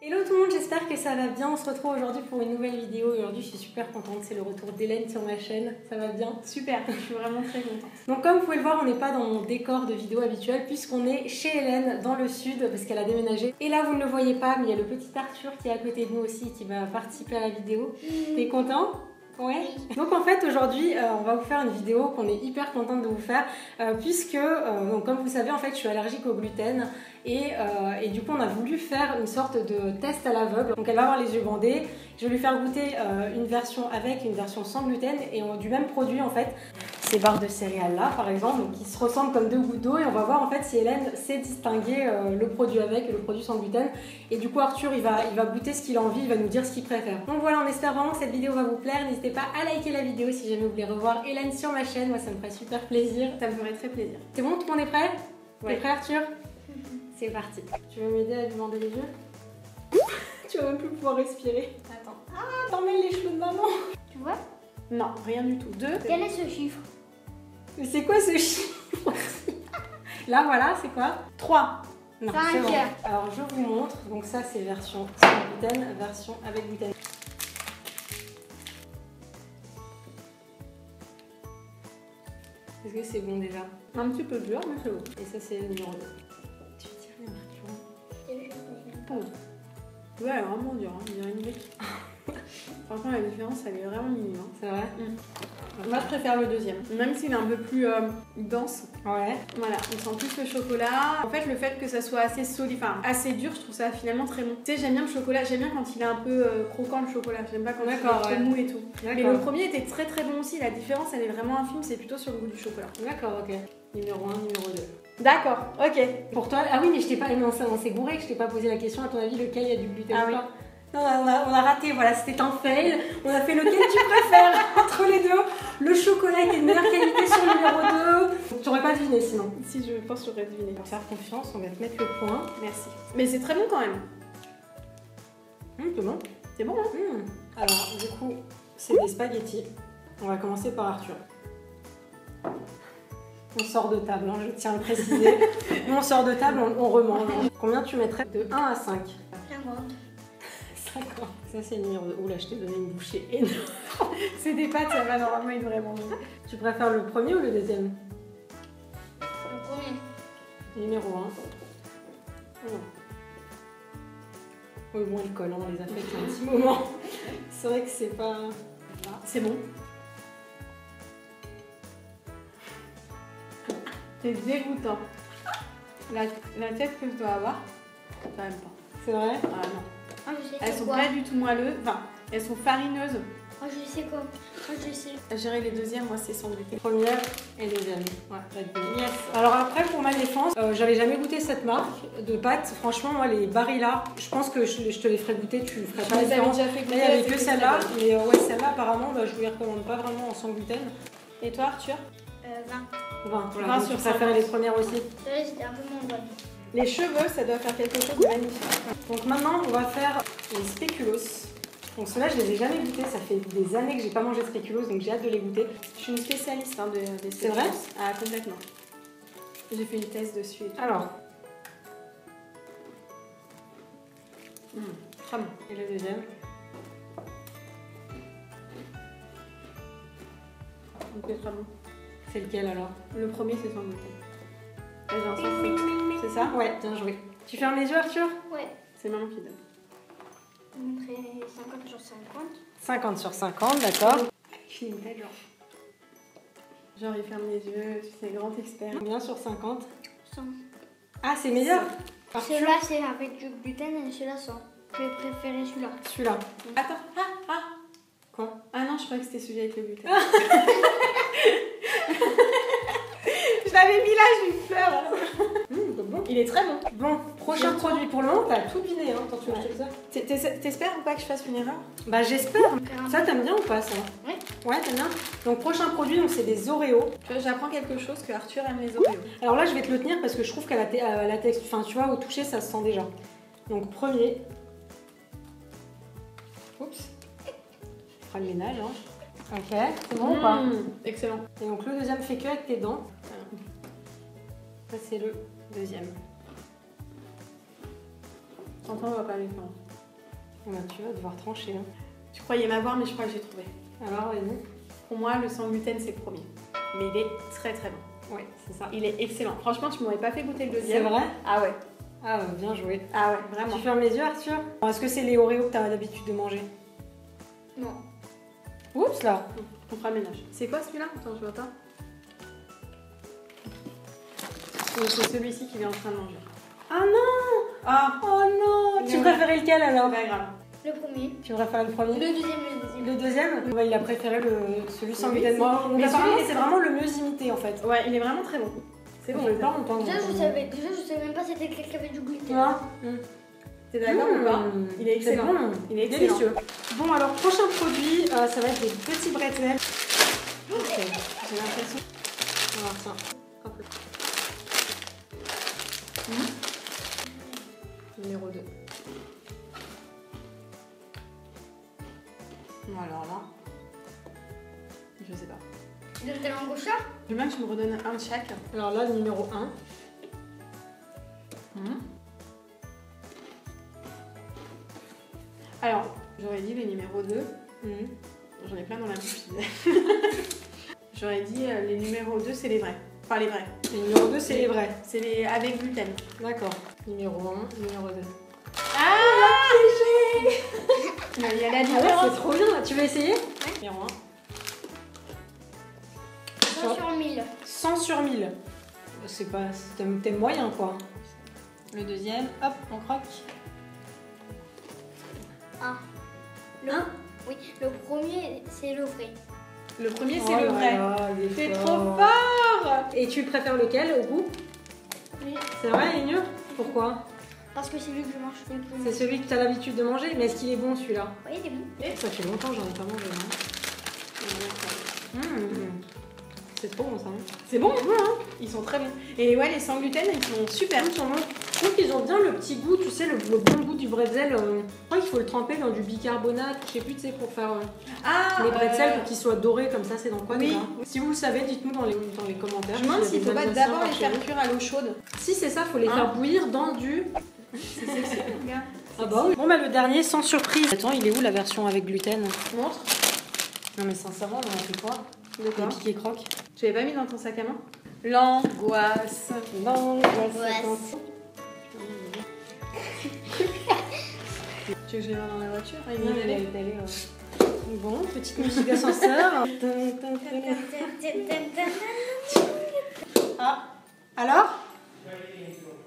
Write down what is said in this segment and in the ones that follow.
Hello tout le monde, j'espère que ça va bien. On se retrouve aujourd'hui pour une nouvelle vidéo. Aujourd'hui, je suis super contente. C'est le retour d'Hélène sur ma chaîne. Ça va bien? Super, je suis vraiment très contente. Donc comme vous pouvez le voir, on n'est pas dans mon décor de vidéo habituel puisqu'on est chez Hélène dans le sud parce qu'elle a déménagé. Et là, vous ne le voyez pas, mais il y a le petit Arthur qui est à côté de nous aussi qui va participer à la vidéo. T'es content? Ouais. Donc en fait aujourd'hui on va vous faire une vidéo qu'on est hyper contente de vous faire puisque donc, comme vous savez en fait je suis allergique au gluten et du coup on a voulu faire une sorte de test à l'aveugle. Donc elle va avoir les yeux bandés, je vais lui faire goûter une version avec, une version sans gluten et du même produit en fait. Ces barres de céréales là par exemple, donc qui se ressemblent comme deux gouttes d'eau et on va voir en fait si Hélène sait distinguer le produit avec et le produit sans gluten. Et du coup Arthur il va goûter ce qu'il a envie, il va nous dire ce qu'il préfère. Donc voilà, on espère vraiment que cette vidéo va vous plaire. N'hésitez pas à liker la vidéo si jamais vous voulez revoir Hélène sur ma chaîne, moi ça me ferait super plaisir. Ça me ferait très plaisir. C'est bon, tout le monde est prêt? Ouais. T'es prêt Arthur? C'est parti. Tu veux m'aider à lui bander les yeux? Tu vas même plus pouvoir respirer. Attends. Ah, t'emmènes les cheveux de maman. Tu vois? Non, rien du tout. 2. Quel est ce chiffre? Mais c'est quoi ce chiffre? Là voilà, c'est quoi? 3. Non, 5. c'est bon. Alors je vous montre, donc ça c'est version sans gluten, version avec gluten. Est-ce que c'est bon déjà? Un petit peu dur, mais c'est bon. Et ça c'est le numéro 2. Tu tires les marques. Ouais, elle est vraiment dure, hein. Il y a une brique. Franchement, la différence, elle est vraiment minime. Hein. C'est vrai? Moi, je préfère le deuxième. Même s'il est un peu plus dense. Ouais. Voilà, on sent plus le chocolat. En fait, le fait que ça soit assez solide, enfin assez dur, je trouve ça finalement très bon. Tu sais, j'aime bien le chocolat, j'aime bien quand il est un peu croquant le chocolat. J'aime pas quand il est trop mou et tout. Mais le premier était très très bon aussi. La différence, elle est vraiment infime, c'est plutôt sur le goût du chocolat. D'accord, ok. Numéro 1, numéro 2. D'accord, ok. Pour toi, ah oui, mais je t'ai pas, non, on s'est gouré que je t'ai pas posé la question. À ton avis, lequel il y a du gluten Ah ou oui. pas? Non, on a raté, voilà, c'était un fail. On a fait lequel tu préfères entre les deux. Le chocolat était de meilleure qualité sur le numéro 2. Tu aurais pas deviné sinon. Si, je pense que j'aurais deviné. On va faire confiance, on va te mettre le point. Merci. Mais c'est très bon quand même. C'est bon. C'est bon, hein? Alors, du coup, c'est des spaghettis. On va commencer par Arthur. On sort de table, hein, je tiens à le préciser. Nous, on sort de table, on remange. Combien tu mettrais de 1 à 5? 50. 50. Ça, c'est le numéro 2. Oula, je t'ai donné une bouchée énorme. C'est des pâtes, ça va normalement être vraiment bon. Tu préfères le premier ou le deuxième? Le premier. Numéro 1. Oh. Oui, bon, il colle, on les a fait depuis un petit moment. C'est vrai que c'est pas... Ah, c'est bon. C'est dégoûtant. La tête que je dois avoir, quand même pas. C'est vrai? Ah non. Ah, je sais Elles c'est sont quoi. pas du tout moelleuses, enfin, elles sont farineuses. Ah, je sais quoi. Ah, je sais. À gérer les deuxièmes, moi c'est sans gluten. Première et deuxième. Ouais, yes. Alors après, pour ma défense, j'avais jamais goûté cette marque de pâtes. Franchement, moi, les Barilla, je pense que je te les ferai goûter, tu ferais pas la Vous avez différence. déjà fait goûter. Là, il n'y avait que celle-là. Mais ouais, celle-là, apparemment, je vous les recommande pas vraiment en sans gluten. Et toi, Arthur? 20. 20, voilà. 20 Donc, sur tu préfères 50. les premières aussi. Celle-là, c'était un peu moins bonne. Les cheveux, ça doit faire quelque chose de magnifique. Donc maintenant, on va faire les spéculoos. Donc ceux-là, je les ai jamais goûtés. Ça fait des années que j'ai pas mangé de spéculoos, donc j'ai hâte de les goûter. Je suis une spécialiste hein, des C'est vrai? Ah, complètement. J'ai fait une thèse dessus. Et tout. Alors, Très bon. et le deuxième. Ok, très bon. C'est lequel alors? Le premier, c'est sans gluten. Et j'en sais fric. C'est ça? Ouais, bien joué. Tu fermes les yeux, Arthur? Ouais. C'est maman qui donne. Montrer 50 sur 50. 50 sur 50, d'accord. Je suis une tête genre il ferme les yeux, c'est grand expert. Combien sur 50? 100. Ah, c'est meilleur. Celui-là, c'est avec du gluten et celui-là sans. Je vais préférer celui-là. Celui-là. Attends, Quoi? Ah non, je croyais que c'était celui avec le gluten. Je l'avais mis là, j'ai eu peur. Bon. Il est très bon. Bon, prochain produit. Pour le moment, t'as tout deviné, hein. Attends, tu veux que je te dise ça? T'espères ou pas que je fasse une erreur? Bah, j'espère. Ça, t'aimes bien ou pas, ça? Oui. Ouais, t'aimes bien. Donc, prochain produit, donc c'est des Oreos. Tu vois, j'apprends quelque chose que Arthur aime les Oreos. Alors là, je vais te le tenir parce que je trouve qu'à la texture, enfin, tu vois, au toucher, ça se sent déjà. Donc, premier. Oups. On fera le ménage, hein. Ok, c'est bon ou pas? Excellent. Et donc, le deuxième fait que avec tes dents. Ça, c'est le deuxième. T'entends, on va pas les faire. Bah, tu vas devoir trancher. Hein. Tu croyais m'avoir, mais je crois que j'ai trouvé. Alors, vas-y. Pour moi, le sans gluten, c'est le premier. Mais il est très très bon. Ouais, c'est ça. Il est excellent. Franchement, tu m'aurais pas fait goûter le deuxième. C'est vrai? Ah ouais. Ah, bien joué. Ah ouais, vraiment. Tu fermes les yeux, Arthur? Est-ce que c'est les Oreos que tu as l'habitude de manger? Non. Oups, là. On fera le ménage. C'est quoi celui-là? Attends, je vois pas. C'est celui-ci qu'il est en train de manger. Ah non! Ah! Oh non! Tu préférais lequel alors? C'est pas grave. Le premier. Tu préfères le premier? Le deuxième. Le deuxième? Ouais, il a préféré celui sans gluten. Oui, Mais apparemment, c'est vraiment le mieux imité en fait. Ouais, il est vraiment très bon. C'est bon. Je vais pas longtemps. Déjà, je savais même pas c'était lequel qui avait du gluten. Ouais. T'es d'accord ou pas? Il est excellent. Bon. Il est excellent. Délicieux. Bon, alors, prochain produit, ça va être des petits bretzels. Ok. J'ai l'impression. Alors, ça. Hop là. Numéro 2. Bon, alors là. Je sais pas. De ta langue gauche. Je veux bien que tu me redonnes un de chaque. Alors là, le numéro 1. Alors, j'aurais dit les numéros 2. J'en ai plein dans la bouche. J'aurais dit les numéros 2, c'est les vrais. Enfin, les vrais. Le numéro 2, c'est les vrais. C'est les avec gluten. D'accord. Numéro 1, numéro 2. Ah, piégé. Il y a la Ah ouais, différence. c'est trop bien. Tu veux essayer? Numéro 1. 100 sur 1000. 100 sur 1000. C'est pas... T'aimes moyen, quoi. Le deuxième, hop, on croque. Ah. Oui, le premier, c'est le vrai. Le premier, c'est Oh le là vrai. là, il est C'est fort. trop fort. Et tu préfères lequel au goût? Oui. C'est vrai, Ignure? Pourquoi? Parce que c'est lui que je mange le plus. C'est celui que tu as l'habitude de manger, mais est-ce qu'il est bon celui-là? Oui, il est bon. Ça fait longtemps que j'en ai pas mangé. C'est trop bon ça. C'est bon, hein. Ils sont très bons. Et ouais, les sans gluten, ils sont super. Ils sont bons. Je trouve qu'ils ont bien le petit goût, tu sais, le bon goût du bretzel. Je crois qu'il faut le tremper dans du bicarbonate, je sais plus, tu sais, pour faire les bretzels pour qu'ils soient dorés comme ça. C'est dans quoi oui. déjà? Si vous le savez, dites-nous dans les commentaires. Je me demande s'il faut pas d'abord les faire cuire à l'eau chaude. Si, c'est ça, faut les faire bouillir dans du... C'est sexy, regarde. Ah bah oui. Bon bah le dernier, sans surprise. Attends, il est où la version avec gluten? Montre. Non mais sincèrement, on a fait quoi? De quoi? Les piquets croques. Tu l'avais pas mis dans ton sac à main? L'angoisse. L'angoisse. Tu veux que je les mette dans la voiture? Bon, petite musique d'ascenseur. Ah, alors?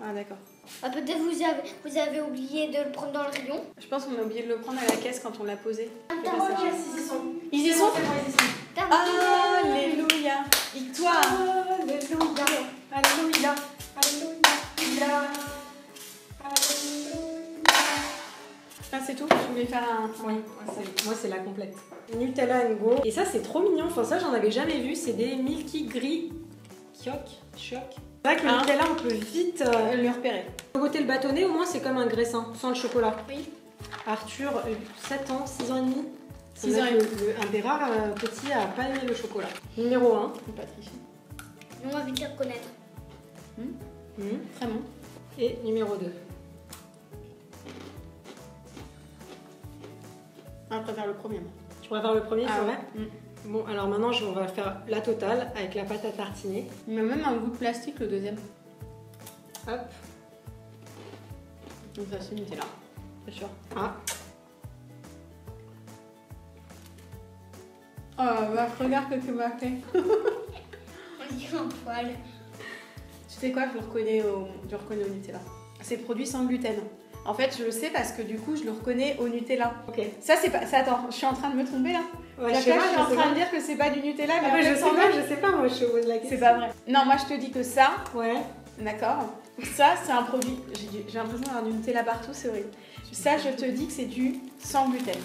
Ah d'accord. Ah, peut-être vous avez oublié de le prendre dans le rayon. Je pense qu'on a oublié de le prendre à la caisse quand on l'a posé. Attends, Ils y sont. Ils y sont? Allez. Alléluia. Victoire. Alléluia. Alléluia. Alléluia. Ah, c'est tout? Je voulais faire un... Oui, moi c'est la complète. Nutella and Go. Et ça c'est trop mignon, enfin ça j'en avais jamais vu, c'est des Milky Gris Choc. C'est vrai que le Nutella on peut vite le repérer. Côté le bâtonnet au moins c'est comme un graissin, sans le chocolat. Oui. Arthur, 7 ans, 6 ans et demi. 6 ans et demi. Un des rares petits à pas aimer le chocolat. Numéro 1. Pas tricher. On va vite le reconnaître. Très bon. Et numéro 2. Ah, je préfère le premier. Moi. Tu préfères le premier, c'est ouais. vrai? Bon, alors maintenant on va faire la totale avec la pâte à tartiner. Il a même un goût de plastique le deuxième. Hop. Donc ça c'est Nutella, c'est sûr. Ah. Oh, bah, regarde que tu m'as fait. On dirait un poil. Tu sais quoi, je le reconnais au Nutella. C'est produit sans gluten. En fait, je le sais parce que du coup, je le reconnais au Nutella. Ok. Ça, c'est pas. Attends, je suis en train de me tromper là. Ouais, Je suis en train de dire que c'est pas du Nutella, mais Ah, en fait, je sais pas, moi je pose la question. c'est pas vrai. Non, moi je te dis que ça, Ouais. d'accord. Ça, c'est un produit. J'ai l'impression d'avoir du Nutella partout, c'est horrible. Ça, je te dis que c'est du sans gluten.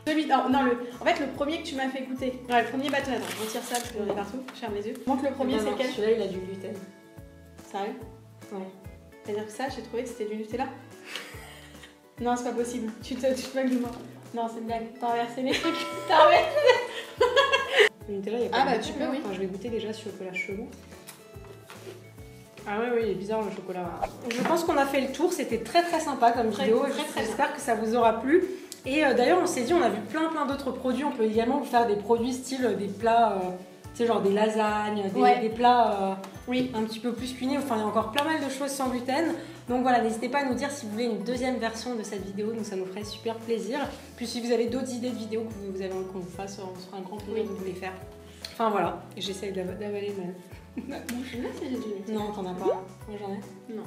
En fait, le premier que tu m'as fait goûter. Ouais, le premier bâton. Attends, je retire ça parce qu'on est partout. Je ferme les yeux. Montre le premier, c'est quel? Celui-là, il a du gluten. Sérieux? Ouais. C'est-à-dire que ça, j'ai trouvé que c'était du Nutella? Non, c'est pas possible. Tu te moques de moi. Non, c'est une blague. T'as inversé les trucs. T'as inversé. Le Nutella, il y a pas Ah, de bah, gluten, tu peux, hein. oui. Enfin, je vais goûter déjà ce chocolat chelou. Ah ouais, il est bizarre le chocolat. Je pense qu'on a fait le tour, c'était très très sympa comme vidéo. Très, très J'espère que ça vous aura plu. Et d'ailleurs, on s'est dit, on a vu plein d'autres produits. On peut également vous faire des produits style des plats, tu sais, genre des lasagnes, des plats un petit peu plus cuisinés. Enfin, il y a encore plein mal de choses sans gluten. Donc voilà, n'hésitez pas à nous dire si vous voulez une deuxième version de cette vidéo. Donc ça nous ferait super plaisir. Puis si vous avez d'autres idées de vidéos que vous avez envie qu'on vous fasse, on sera un grand plaisir de vous les faire. Enfin voilà, j'essaye d'avaler ma bouche. Non, t'en as pas. Moi j'en ai. Non.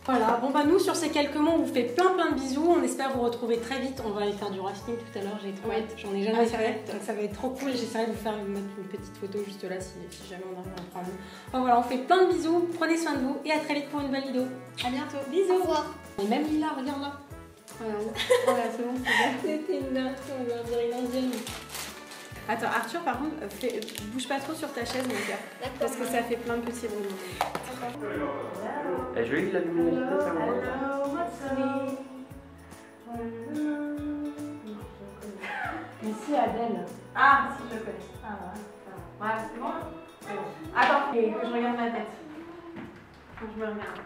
Voilà, bon bah nous sur ces quelques mots on vous fait plein de bisous, on espère vous retrouver très vite, on va aller faire du rafting tout à l'heure, j'ai trop hâte, j'en ai jamais fait, donc ça va être trop cool, j'essaierai de vous faire mettre une petite photo juste là si jamais on arrive à en prendre. Enfin voilà, on fait plein de bisous, prenez soin de vous et à très vite pour une nouvelle vidéo. À bientôt, bisous. Au revoir. Et même Lila, regarde là. Voilà, c'est bon, c'est bon. C'était une intro, on va dire une indienne. Attends, Arthur, par contre, bouge pas trop sur ta chaise, mon cœur. Parce que ça fait plein de petits bruits. Elle jolie la luminosité, ça va. Mais si Adèle. Ah, si, je connais. Ah, ouais. Ouais, c'est bon. C'est bon. Attends, que je regarde ma tête. Faut que je me regarde.